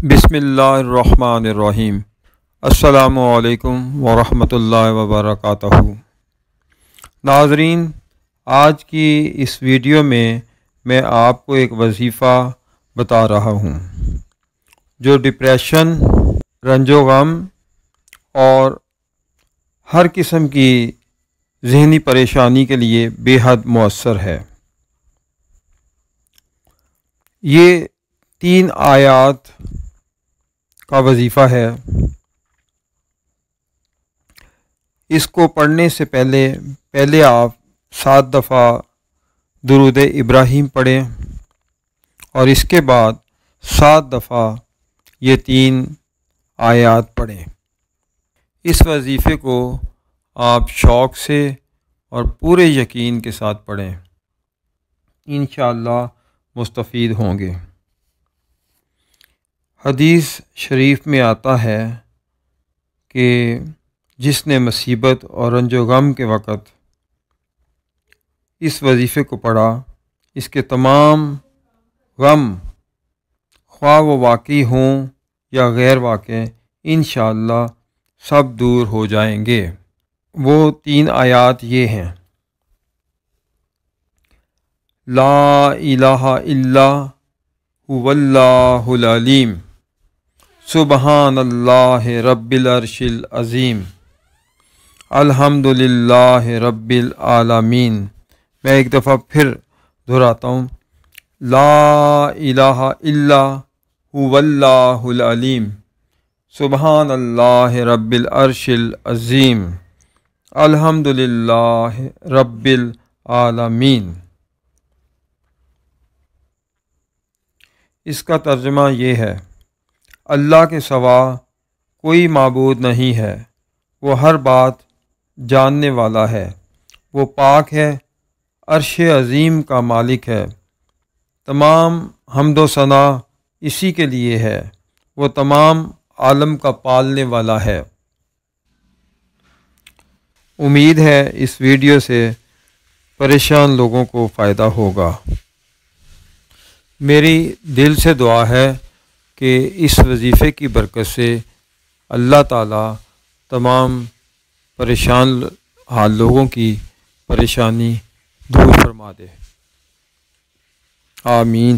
بسم اللہ الرحمن الرحیم۔ السلام علیکم ورحمۃ اللہ وبرکاتہ۔ ناظرین، آج کی اس ویڈیو میں آپ کو ایک وظیفہ بتا رہا ہوں جو ڈپریشن، رنج و غم اور ہر قسم کی ذہنی پریشانی کے لیے بے حد مؤثر ہے۔ یہ 3 آیات کا وظیفہ ہے۔ اس کو پڑھنے سے پہلے آپ 7 دفعہ درود ابراہیم پڑھیں اور اس کے بعد 7 دفعہ یہ 3 آیات پڑھیں۔ اس وظیفے کو آپ شوق سے اور پورے یقین کے ساتھ پڑھیں، انشاءاللہ مستفید ہوں گے۔ حدیث شریف میں آتا ہے کہ جس نے مصیبت اور رنج و غم کے وقت اس وظیفے کو پڑھا، اس کے تمام غم خواہ وہ واقعی ہوں یا غیر واقع انشاءاللہ سب دور ہو جائیں گے۔ وہ 3 آیات یہ ہیں: لا الہ الا هو اللہ العلیم، سبحان اللہ رب العرش العظیم، الحمد للہ رب العالمین۔ میں ایک دفعہ پھر دہراتا ہوں، لا الہ الا هو اللہ العلیم، سبحان اللہ رب العرش العظیم، الحمد للہ رب العالمین۔ اس کا ترجمہ یہ ہے: اللہ کے سوا کوئی معبود نہیں ہے، وہ ہر بات جاننے والا ہے، وہ پاک ہے، عرش عظیم کا مالک ہے، تمام حمد و ثنا اسی کے لیے ہے، وہ تمام عالم کا پالنے والا ہے۔ امید ہے اس ویڈیو سے پریشان لوگوں کو فائدہ ہوگا۔ میری دل سے دعا ہے کہ اس وظیفے کی برکت سے اللہ تعالیٰ تمام پریشان حال لوگوں کی پریشانی دور فرما دے۔ آمین۔